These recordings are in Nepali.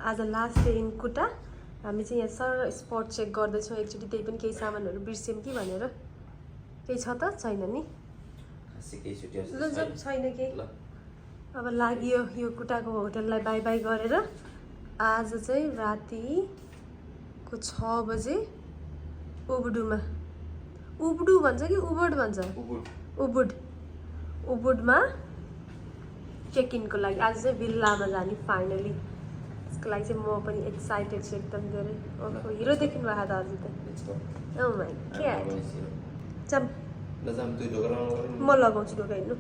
आज लास्ट डे इन कुटा हामी चाहिँ यहाँ सर स्पट चेक गर्दैछौँ एकचोटि त्यही पनि केही सामानहरू बिर्स्यौँ कि भनेर केही छ त छैन नि छैन केही अब लाग्यो यो कुटाको होटललाई बाई बाई गरेर आज चाहिँ रातिको 6 बजे उबुडुमा उबुडु भन्छ कि उबुड भन्छ उबुडमा चेक इनको लागि आज चाहिँ भिल्लामा जाने फाइनली यसको लागि चाहिँ म पनि एक्साइटेड छु एकदम धेरै ओहो हिरो देखिनु भएको त आज त ओ माय गॉड चम म लगाउँछु ढोका हिँड्नु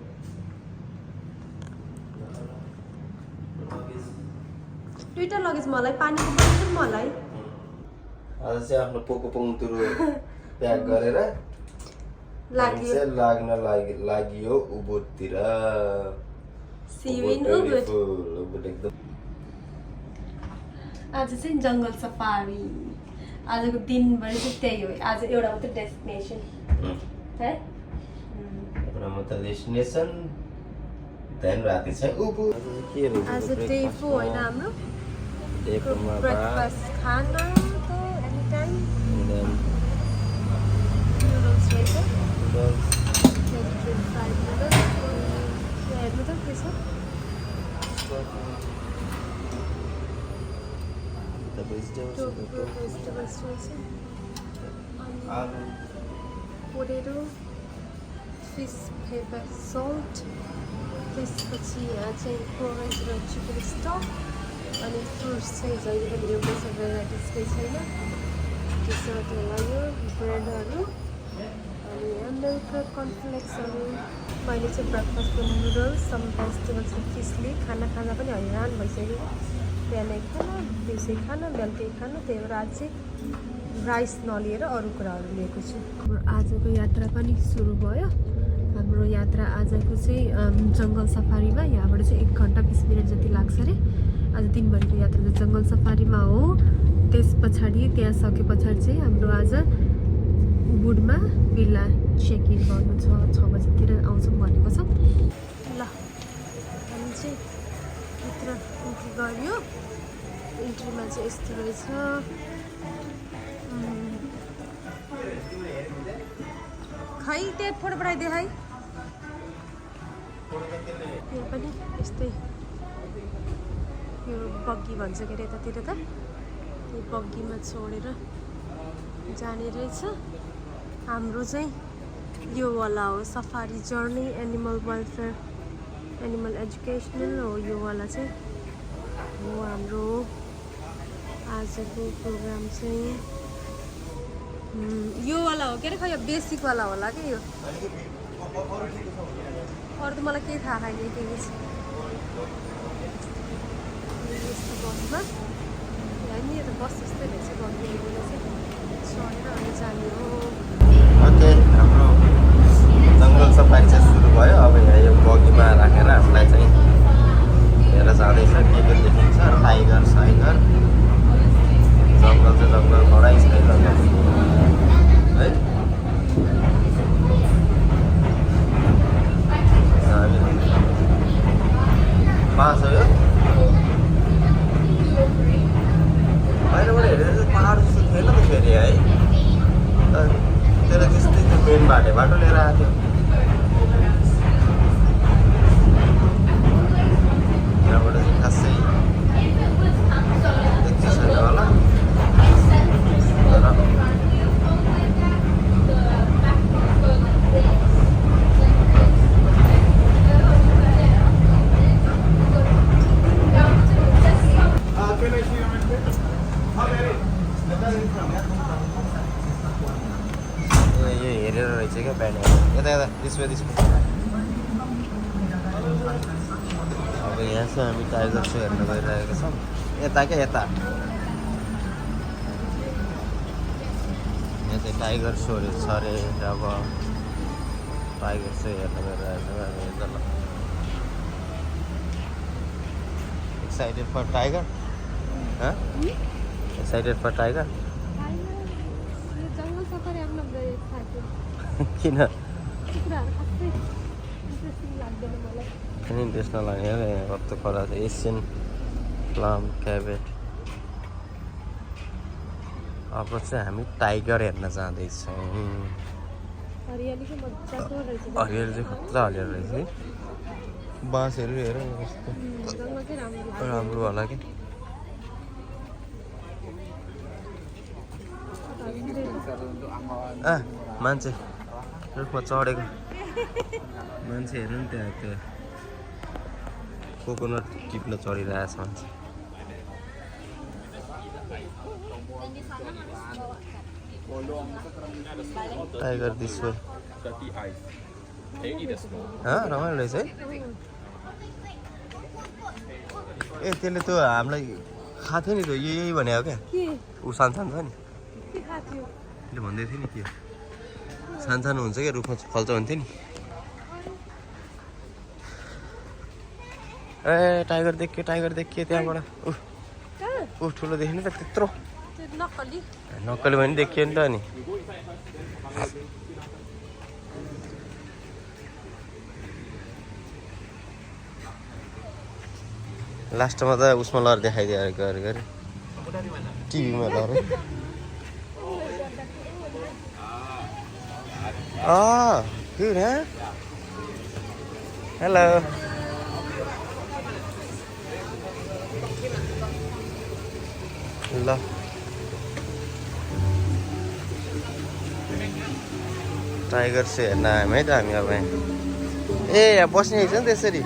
दुईटा लगेज मलाई पानीको बोतल मलाई आज चाहिँ आफ्नो पोको पङतुरो प्याक गरेर लाग्यो उबुडतिर एकदम आज चाहिँ जङ्गल सफारी आजको दिनभरि चाहिँ त्यही हो आज एउटा मात्रै डेस्टिनेसन है एउटा मात्रै डेस्टिनेसन देन राति चाहिँ उबुड आज डे 4 होइन हाम्रो ब्रेकफास्ट खाना त एनी टाइम नुडल्स रहेछ हेर्नु त के छ vegetables potato fish pepper salt त्यसपछि यहाँ चाहिँ porridge र chicken stock अनि फ्रुट्स चाहिँ जहिले पनि एउटै छ भेराइटिज केही छैन डेजर्ट लाग्यो ब्रेडहरू अनि यहाँ मिल्क कर्नफ्लेक्सहरू मैले चाहिँ ब्रेकफास्टको नुडल्स सम भेजिटेबल्स र फिसले खाना पनि हैरान भइसक्यो बिहानै खाना दिउँसै खाना बेलुकै खाना त्यही भएर आज चाहिँ राइस नलिएर अरू कुराहरू लिएको छु हाम्रो आजको यात्रा पनि सुरु भयो हाम्रो यात्रा आजको चाहिँ जङ्गल सफारीमा यहाँबाट चाहिँ 1 घन्टा 20 मिनट जति लाग्छ अरे आज दिनभरिको यात्रा चाहिँ जङ्गल सफारीमा हो त्यस पछाडि त्यहाँ सके पछाडि चाहिँ हाम्रो आज उबुडमा भिल्ला चेक इन गर्नु छ 6 बजीतिर आउँछौँ भनेको छ ल हामी चाहिँ भित्र इन्ट्री गऱ्यो इन्ट्रीमा चाहिँ यस्तो रहेछ खै त्यहाँ फोटो पठाइदियो है यो पनि यस्तै यो बग्गी भन्छ के अरे यतातिर त यो बग्गीमा छोडेर जाने रहेछ हाम्रो चाहिँ यो वाला हो safari journey animal welfare animal educational हो यो वाला चाहिँ हो हाम्रो आजको प्रोग्राम चाहिँ यो वाला हो के अरे खै यो बेसिक वाला होला कि यो अरू त मलाई केही थाहा छैन के यस्तो बसमा होइन यो त बस जस्तै रहेछ बग्गीले चाहिँ चढेर अनि जाने हो ओके हाम्रो जङ्गल सफारी चाहिँ सुरु भयो अब यहाँ यो बगीमा राखेर हामीलाई चाहिँ हेरेर जाँदैछ के देखिन्छ टाइगर साइगर जङ्गल चाहिँ जङ्गल बडै छैन है पाँच हो यो बाहिरबाट हेरेर चाहिँ पहाड जस्तो थिएन त फेरि है त्यसलाई त्यस्तै त्यो मेन बाटो लिएर आएको थियो यहाँबाट चाहिँ खासै देख्छ छैन होला यो हेरेर रहेछ क्या ब्यान्ड यता त्यसमा अब यहाँ चाहिँ हामी टाइगर सो हेर्न गइरहेका छौँ यता क्या यता यहाँ चाहिँ टाइगर सोहरू छ अरे अब टाइगर सो हेर्न गइरहेको छौँ हामी यता excited for tiger excited for tiger किन इन्ट्रेस्ट नलाग्ने कस्तो खरा छ एसियन प्लाम क्याबेट अब चाहिँ हामी टाइगर हेर्न जाँदैछौँ। हरियाली चाहिँ मजाको रहेछ। हरियाली चाहिँ खतरा हरियाली रहेछ है। बाँसहरू हेर कस्तो जङ्गल चाहिँ राम्रो राम्रो होला कि। मान्छे रुखमा चढेको मान्छे हेर्नु नि त्यहाँ त्यो कोकोनट टिप्न चढिरहेछ मान्छे। टाइगर दिस वे रमाइलो रहेछ है। ए त्यसले त हामीलाई खाएको थियो नि त यही भनेको क्या ऊ सानो छ नि त्यसले भन्दै थियो नि के सानो हुन्छ क्या रुखमा फल्छ भन्थ्यो नि। ए टाइगर देखियो त्यहाँबाट ऊ ठुलो देख्यो नि त त्यत्रो नक्कली भने देखियो नि त अनि। लास्टमा त उसमा लहर देखाइदियो गरे टिभीमा लहर। Good, huh? Hello. ल टाइगर चाहिँ हेर्न आयौँ है त हामी अब यहाँ। ए यहाँ बस्ने रहेछ नि त्यसरी।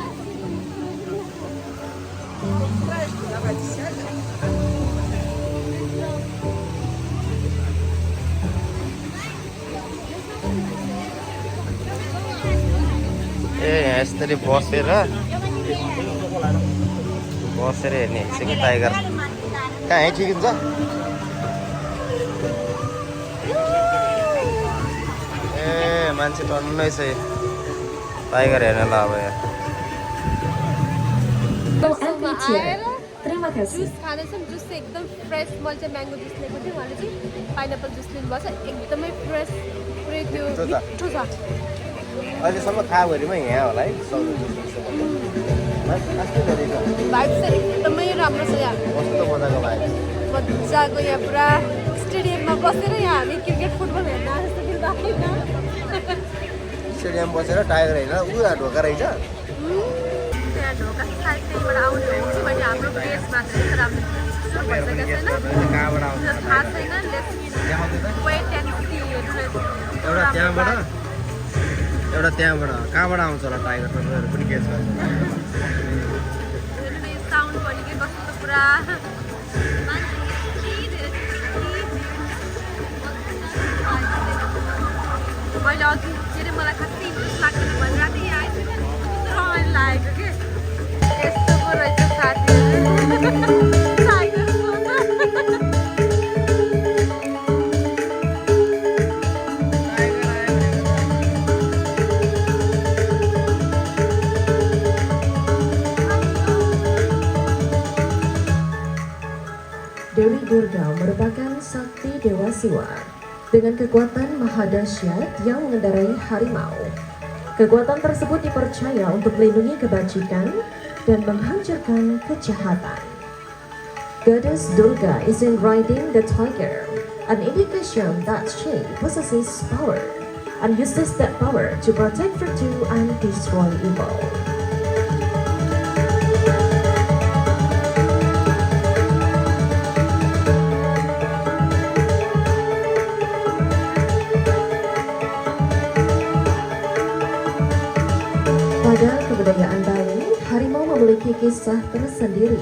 ए यहाँ यसरी बसेर हेर्ने रहेछ कि टाइगर। कहाँ है ठिक हुन्छ। ए मान्छे टन्नै छ टाइगर हेर्न ल अब यहाँ। Terima kasih. जुस खाँदैछौँ। जुस चाहिँ एकदम फ्रेस। मैले चाहिँ म्याङ्गो जुस लिएको थिएँ, उहाँले चाहिँ पाइनएप्पल जुस लिनुभएको छ। एकदमै फ्रेस पुरै त्यो मिठो छ। अहिलेसम्म खाभरिमा यहाँ होला है। भाइब चाहिँ एकदमै राम्रो छ यहाँ। कस्तो मजाको भाइब। मजाको यहाँ पुरा स्टेडियममा बसेर यहाँ हामी क्रिकेट फुटबल हेर्न आएको जस्तो फिल भएको होइन। स्टेडियम बसेर टाइगर हेरेर ऊ ढोका रहेछ। त्यहाँ ढोका सायद त्यहीँबाट आउने हो कि भने हाम्रो प्लेसमा चाहिँ तर हामीले भइसकेको छैन। कहाँबाट आउँछ थाहा छैन। वेट एन्ड सी हेर्नु। एउटा त्यहाँबाट कहाँबाट आउँछ होला टाइगर तपाईँहरू पनि गेस गर्छ। साउन्ड भने के कस्तो पुरा मैले अघि के अरे मलाई कति इन्ट्रेस्ट लाग्दैन भनेर थिएँ। यहाँ आइसक्यो कस्तो रमाइलो लागेको के यस्तो पो रहेछ साथीहरू। Dewi Durga merupakan sakti Dewa Siwa dengan kekuatan maha dahsyat yang mengendarai harimau. Kekuatan tersebut dipercaya untuk melindungi kebajikan dan menghancurkan kejahatan. Goddess Durga is in riding the tiger, an indication that she possesses power and uses that power to protect virtue and destroy evil. Pada kebudayaan Bali, harimau memiliki kisah tersendiri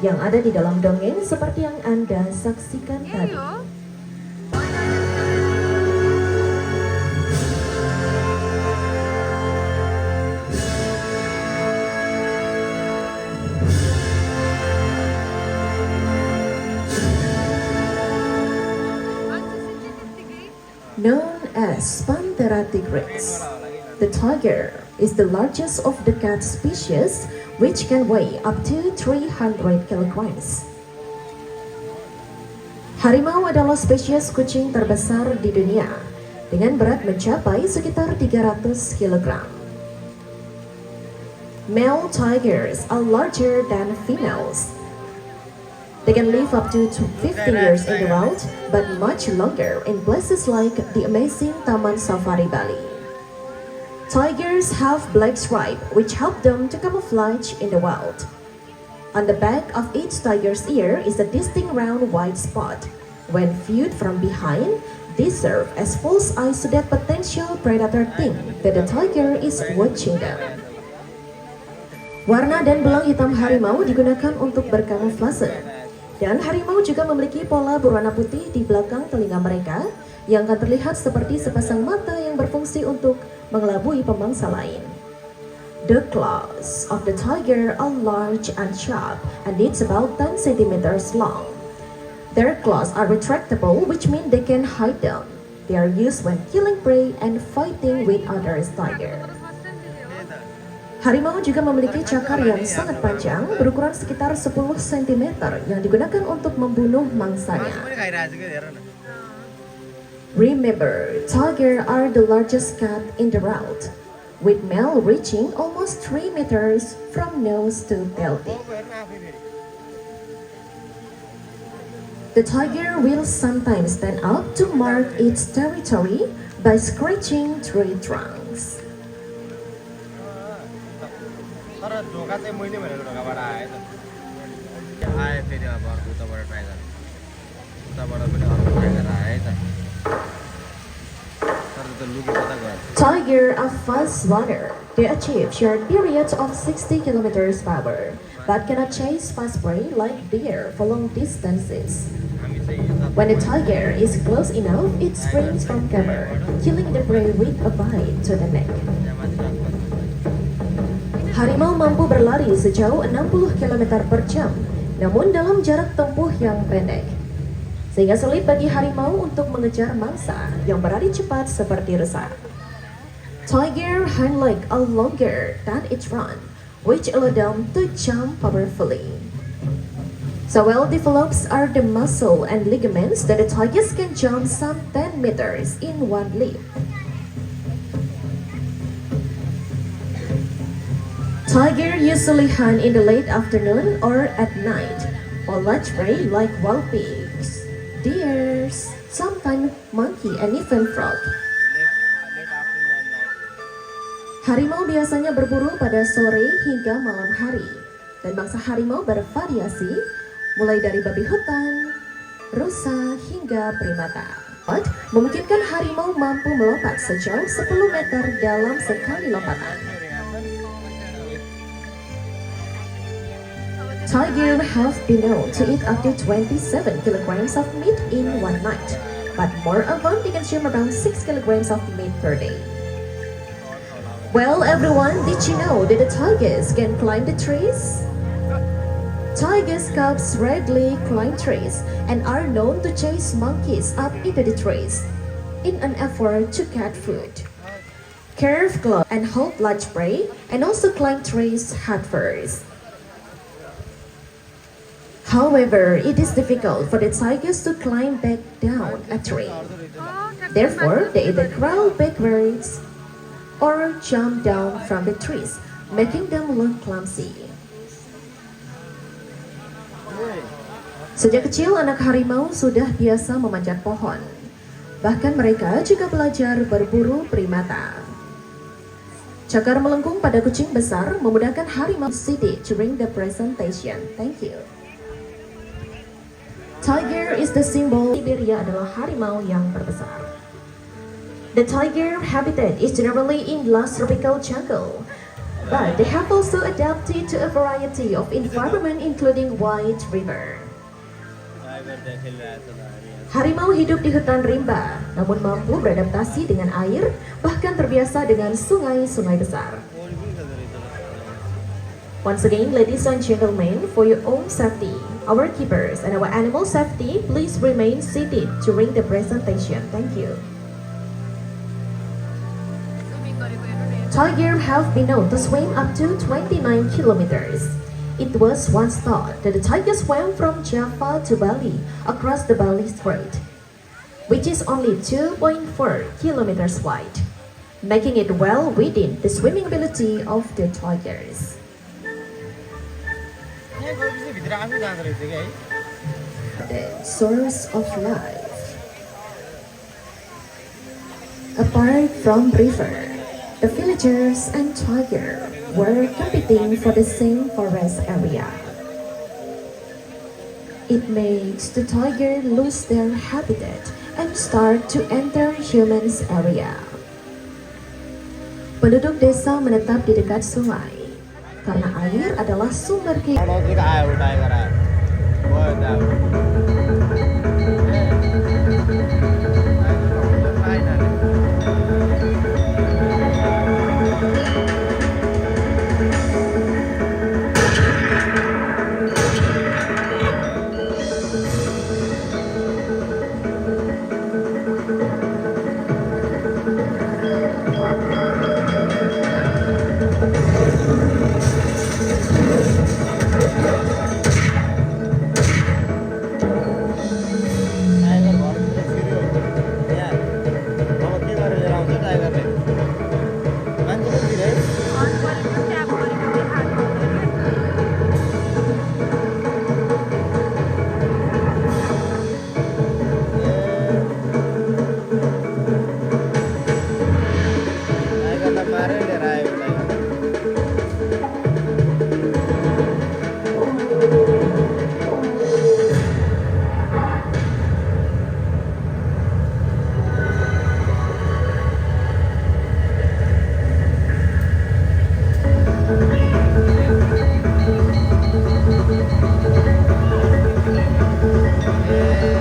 yang ada di dalam dongeng seperti yang Anda saksikan tadi. Known as Panthera tigris, the tiger is the largest of the cat species, which can weigh up to 300 kilograms. Harimau adalah spesies kucing terbesar di dunia dengan berat mencapai sekitar 300 kg. Male tigers are larger than females. They can live up to 15 years in the wild, but much longer in places like the amazing Taman Safari Bali. Tigers have black stripes which help them to camouflage in the wild. On the back of each tiger's ear is a distinct round white spot. When viewed from behind, these serve as false eyes so that potential predator think that the tiger is watching them. Warna dan belang hitam harimau digunakan untuk berkamuflase. Dan harimau juga memiliki pola berwarna putih di belakang telinga mereka yang akan terlihat seperti sepasang mata yang berfungsi untuk mengelabui pemangsa lain. The claws of the tiger are large and sharp and it's about 10 centimeters long. Their claws are retractable, which means they can hide them. They are used when killing prey and fighting with other tigers. Harimau juga memiliki cakar yang sangat panjang, berukuran sekitar 10 cm yang digunakan untuk membunuh mangsanya. Remember, tigers are the largest cat in the world, with male reaching almost 3 meters from nose to tail tip. The tiger will sometimes stand up to mark its territory by scratching tree trunks. Tiger are fast runner. They achieve short periods of 60 kilometers per hour, but cannot chase fast prey like deer for long distances. When a tiger is close enough, it springs from cover, killing the prey with a bite to the neck. Harimau mampu berlari sejauh 60 km per jam, namun dalam jarak tempuh yang pendek. Sehingga sulit bagi harimau untuk mengejar mangsa yang berlari cepat seperti rusa. Tiger hind leg are longer than its front, which allow them to jump powerfully. So well developed are the muscle and ligaments that the tigers can jump some 10 meters in one leap. Tiger usually hunt in the late afternoon or at night, or large prey like wild pigs, deers, sometimes monkey and even frog. Harimau biasanya berburu pada sore hingga malam hari, dan mangsa harimau bervariasi, mulai dari babi hutan, rusa hingga primata. Memungkinkan harimau mampu melompat sejauh 10 meter dalam sekali lompatan. Tiger have been known to eat up to 27 kilograms of meat in one night, but more often they consume around 6 kilograms of meat per day. Well, everyone, did you know that the tigers can climb the trees? Tiger cubs regularly climb trees and are known to chase monkeys up into the trees in an effort to catch food, carve claws and hold large prey, and also climb trees head first. However, it is difficult for the tigers to climb back down a tree. Therefore, they either crawl backwards or jump down from the trees, making them look clumsy. Sejak kecil, anak harimau sudah biasa memanjat pohon. Bahkan mereka juga belajar berburu primata. Cakar melengkung pada kucing besar memudahkan harimau sidik during the presentation. Thank you. Tiger is the symbol. Siberia adalah harimau yang terbesar. The tiger habitat is generally in lush tropical jungle, but they have also adapted to a variety of environment including wide river. Harimau hidup di hutan rimba, namun mampu beradaptasi dengan air, bahkan terbiasa dengan sungai-sungai besar. Once again, ladies and gentlemen, for your own safety, our keepers and our animal safety, please remain seated during the presentation. Thank you. Tigers have been known to swim up to 29 kilometers. It was once thought that the tiger swam from Java to Bali across the Bali Strait, which is only 2.4 kilometers wide, making it well within the swimming ability of the tigers. the source of life. Apart from river, the villagers and tiger were competing for the same forest area. It makes the tiger lose their habitat and start to enter humans' area. Penduduk desa menetap di dekat sungai karena air adalah sumber kehidupan.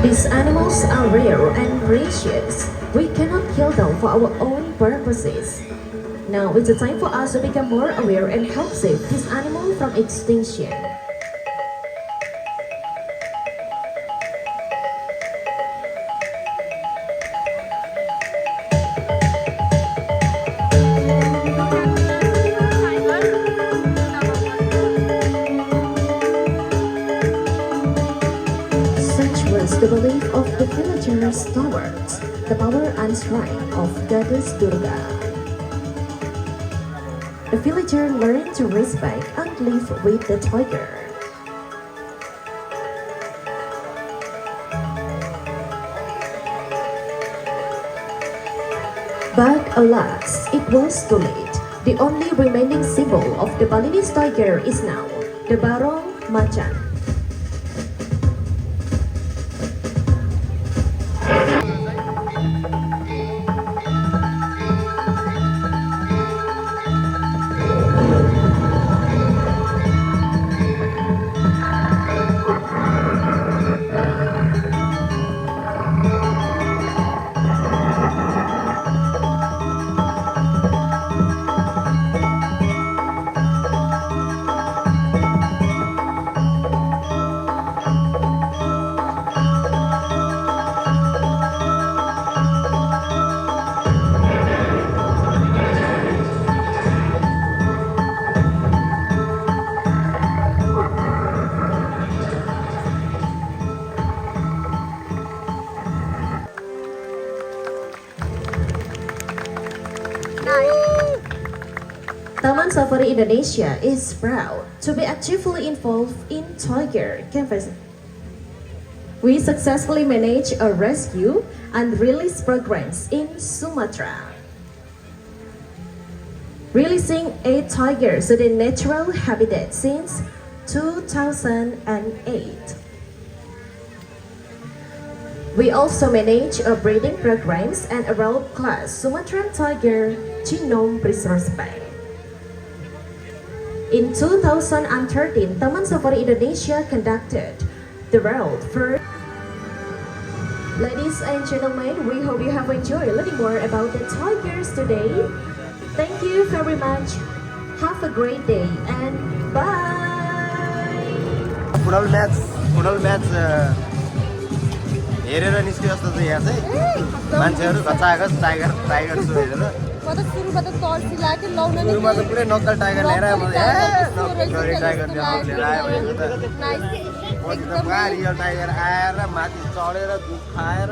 These animals are rare and precious. We cannot kill them for our own purposes. Now it's the time for us to become more aware and help save this animal from extinction. The belief of the villagers towards the power and strength of Goddess Durga. The villager learned to respect and live with the tiger. But alas, it was too late. The only remaining symbol of the Balinese tiger is now the Barong Macan. Taman Safari Indonesia is proud to be actively involved in tiger canvassing. We successfully manage a rescue and release programs in Sumatra, releasing 8 tigers to their natural habitat since 2008. We also manage a breeding programs and a world-class Sumatran tiger genome resource bank. In 2013, Taman Safari Indonesia conducted the world first. Ladies and gentlemen, we hope you have enjoyed learning more about the tigers today. Thank you very much. Have a great day and bye. Football match हेरेर निस्क्यो जस्तो चाहिँ यहाँ चाहिँ मान्छेहरू घचाघच टाइगर सो हेरेर म त सुरुमा त तर्सी लाग्यो लाउन नि सुरुमा त पुरै नक्कल टाइगर ल्याएर नक्कल टाइगर लिएर आयो भनेको त पछि त पुरा रियल टाइगर आएर माथि चढेर दुध खाएर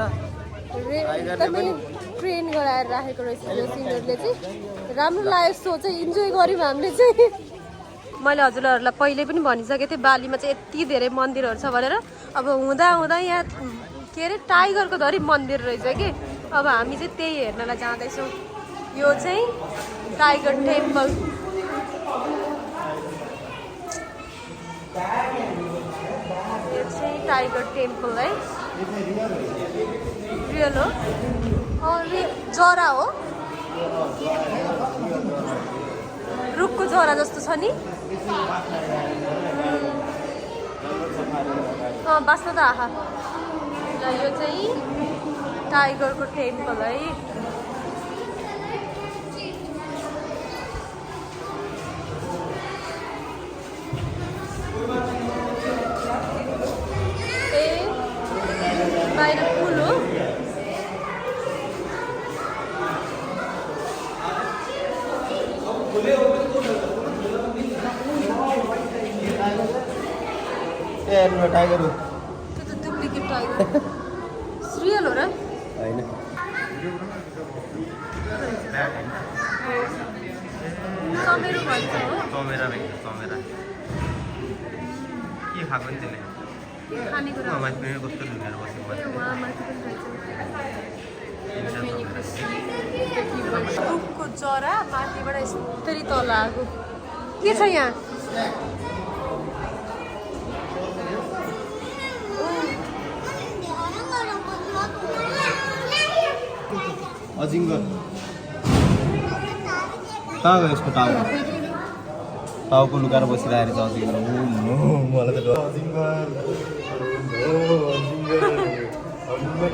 एकदमै ट्रेन गराएर राखेको रहेछ यो सिनियरले चाहिँ राम्रो लाग्यो सो चाहिँ इन्जोय गर्यौँ हामीले चाहिँ मैले हजुरहरूलाई पहिले पनि भनिसकेको थिएँ बालीमा चाहिँ यति धेरै मन्दिरहरू छ भनेर। अब हुँदा हुँदा यहाँ के अरे टाइगरको धरि मन्दिर रहेछ कि। अब हामी चाहिँ त्यही हेर्नलाई जाँदैछौँ। यो चाहिँ टाइगर टेम्पल। यो चाहिँ टाइगर टेम्पल है। रियल हो? जरा हो, रुखको जरा जस्तो छ नि। बाँच्न त आहा। र यो चाहिँ टाइगरको टेम्पल है। बाहिर पुल हो। टाइगर हो त्यो त डुप्लिकेट टाइगर। रियल हो र? होइन चमेरो भन्छ हो। चमेरा रहेछ चमेरा। के खाएको नि त्यसले? खानेकुरा माथि पनि कस्तो लुकेर बसेको वहाँ माथि पनि रहेछ। रुखको जरा माथिबाट यसरी तल आएको के छ यहाँ? अजिङ्गर कहाँ गयो यसको टाउको? टाउको लुकाएर बसिरहेको छ अजिङ्गर। मलाई त अजिङ्गर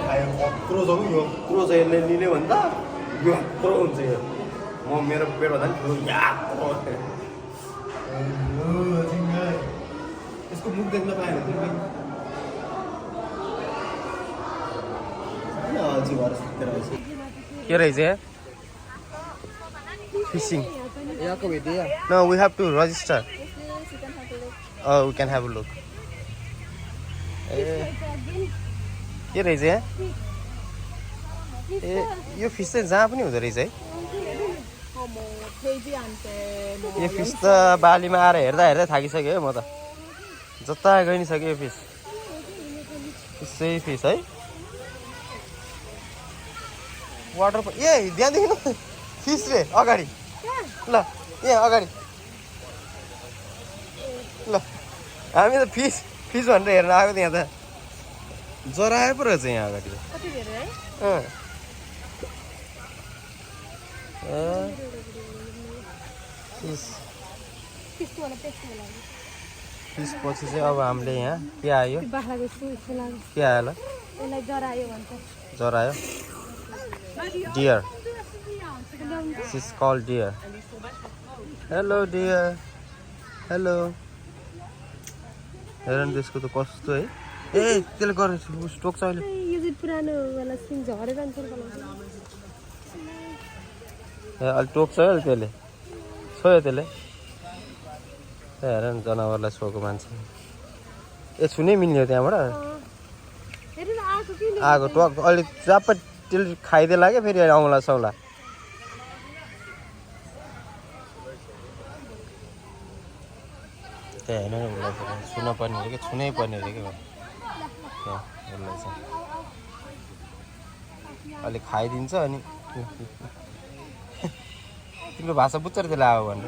खायो यत्रो छ कि यत्रो छ। यसले लिने भन्दा यत्रो हुन्छ यो। म मेरो पेटभन्दा पनि ठुलो यत्रो अजिङ्गर। यसको मुख देख्न पाएन के रहेछ? Fishing. No, we have to register. Oh, we can have a look. के रहेछ यहाँ? ए यो फिस चाहिँ जहाँ पनि हुँदो रहेछ है। यो फिस त बालीमा आएर हेर्दा हेर्दै थाकिसक्यो है म त। जता गइ नि सक्यो यो फिस। त्यसै फिस है। वाटर ए त्यहाँ देख्नु फिस रे अगाडि। ल यहाँ अगाडि। ल हामी त फिस फिस भनेर हेर्न आएको त्यहाँ त। जरा आयो पो रहेछ यहाँ अगाडि। फिस पछि चाहिँ अब हामीले यहाँ के आयो? के आयो ल? जरा आयो। Deer. This is called deer. Hello deer. Hello. हेर न त्यसको त कस्तो है। ए त्यसले गरेर टोक्छ अहिले। यो चाहिँ पुरानो वाला सिङ झरेर जान्छ होला। ए अलि टोक्छ है त्यसले। छोयो त्यसले। हेर न जनावरलाई छोएको मान्छे। ए छुनै मिल्ने हो त्यहाँबाट? आगो टोक अलि चाप त्यसले खाइदिए लाग्यो फेरि आउँला सौला। त्यहाँ हेर्नु न उसलाई छुन पर्ने हो कि छुनै पर्ने हो कि त्यहाँ उसलाई चाहिँ अलिक खाइदिन्छ अनि तिम्रो भाषा बुझ्छ र त्यसलाई आयो भने।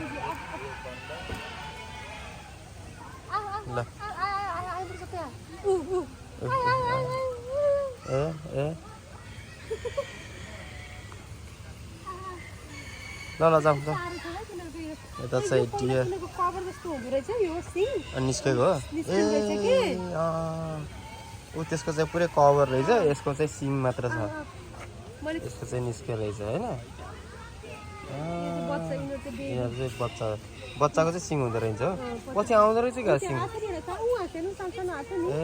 ल ए ए ल ल जाउँ जाउँ। यता चाहिँ डियर निस्केको हो। ए ऊ त्यसको चाहिँ पुरै कभर रहेछ। यसको चाहिँ सिङ मात्र छ। यसको चाहिँ निस्केको रहेछ होइन। यिनीहरू चाहिँ बच्चाको चाहिँ सिङ हुँदो रहेछ हो। पछि आउँदो रहेछ क्या सिङ। ए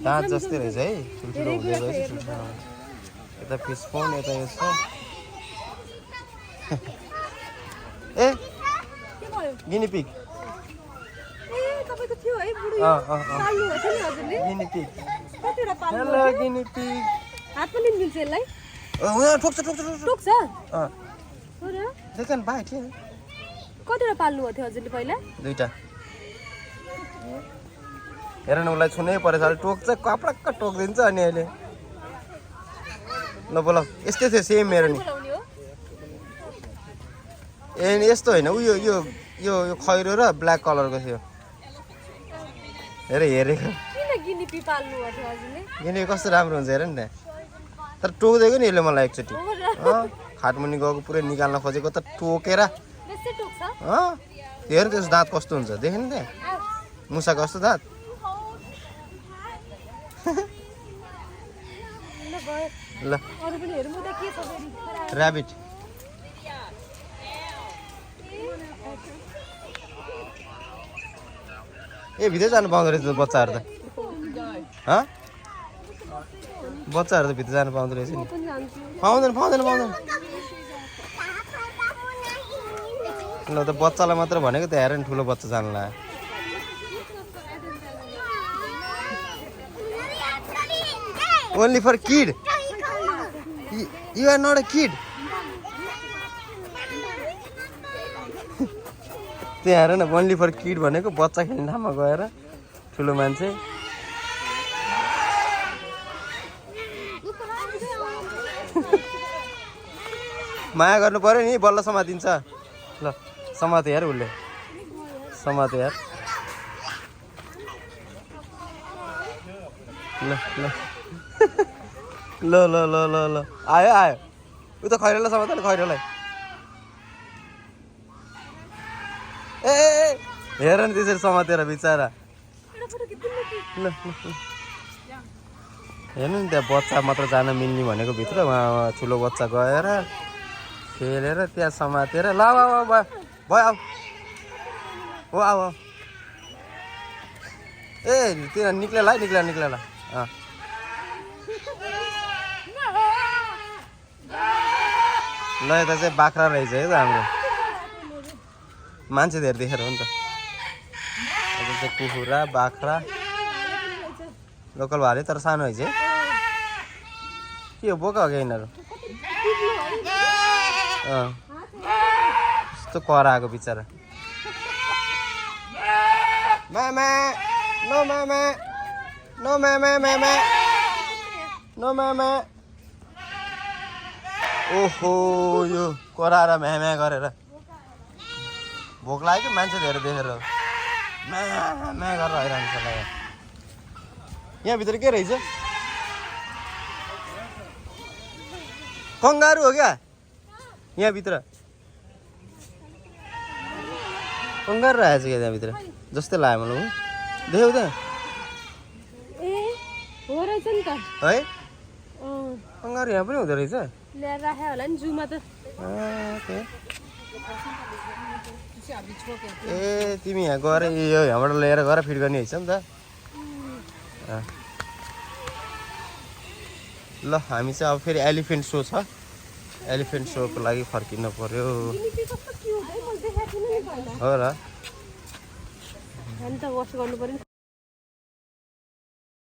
दाँत जस्तै रहेछ है। ठुल्ठुलो हुँदो रहेछ। यता फिस पोन्ड यता यो छ। ए guinea pig. Guinea pig. Hello guinea pig. हात पनि मिल्छ यसलाई? ठोक्छ ठोक्छ ठोक्छ। टोक्छ? They can bite here. कतिवटा पाल्नु थियो हजुरले पहिला? दुईटा हेर न उसलाई छुनै परेछ अहिले टोक्छ कपडक्क टोकिदिन्छ अनि अहिले ल बोल यस्तै थियो सेम मेरो नि बोलाउने हो? ए यस्तो होइन उयो यो यो यो खैरो र ब्ल्याक कलरको थियो हेरेको किन गिनिपी पाल्नु थियो हजुरले? किनकि कस्तो राम्रो हुन्छ हेर नि त्यहाँ तर टोक्दिएको नि यसले मलाई एकचोटि खाटमुनि गएको पुरै निकाल्न खोजेको त टोकेर बेसी टोक्छ? हेर त्यसको दाँत कस्तो हुन्छ देखेँ नि त्यहाँ मुसा कस्तो दाँत ल अरु पनि हेरौँ त के छ फेरि? ऱ्याबिट ए भित्र जानु पाउँदो रहेछ बच्चाहरू त बच्चाहरू त भित्र जानु पाउँदो रहेछ नि म पनि जान्छु। पाउँदैन ल त बच्चालाई मात्र भनेको त हेर नि ठुलो बच्चा जानु लाग्यो only for kid you are not a kid त्यहाँ हेर न ओन्ली फर किड भनेको बच्चा खेल्ने ठाउँमा गएर ठुलो मान्छे माया गर्नु पर्यो नि बल्ल समातिन्छ ल समाते यार उसले समाते यार ल ल ल ल ल ल ल आयो उ त खैरोलाई समात नि खैरोलाई ए हेर नि त्यसरी समातेर बिचरा ल हेर्नु नि त्यहाँ बच्चा मात्र जान मिल्ने भनेको भित्र उहाँ ठुलो बच्चा गएर खेलेर त्यहाँ समातेर ल भयो हो आऊ ए त्यो निक्लेला ल यता चाहिँ बाख्रा रहेछ है त हाम्रो मान्छे धेरै देखेर हो नि त यता चाहिँ कुखुरा बाख्रा लोकल भाले तर सानो है चाहिँ के हो बोका हो क्या यिनीहरू यस्तो कराएको बिचरा मामा नो मामा नो मामा मामा नो मामा ओहो यो कराएर म्याम्या गरेर भोक लाग्यो कि मान्छे धेरै देखेर म्या गरेर आइरहन्छ ल यहाँभित्र के रहेछ कङ्गारू हो क्या यहाँभित्र कङ्गारू रहेछ क्या त्यहाँभित्र जस्तै लाग्यो मलाई देख्यौ त ए हो रहेछ नि त है कङ्गारू यहाँ पनि हुँदो रहेछ ल्याएर राखे होला नि जुमा त ए तिमी यहाँ गएर यो यहाँबाट लिएर गएर फिट गर्ने रहेछ नि त ल हामी चाहिँ अब फेरि एलिफेन्ट सो छ एलिफेन्ट सोको लागि फर्किनु पर्यो गिनिपी कस्तो क्युट है मैले देखेको थिइनँ नि पहिला हो र अनि त वास गर्नु पर्यो नि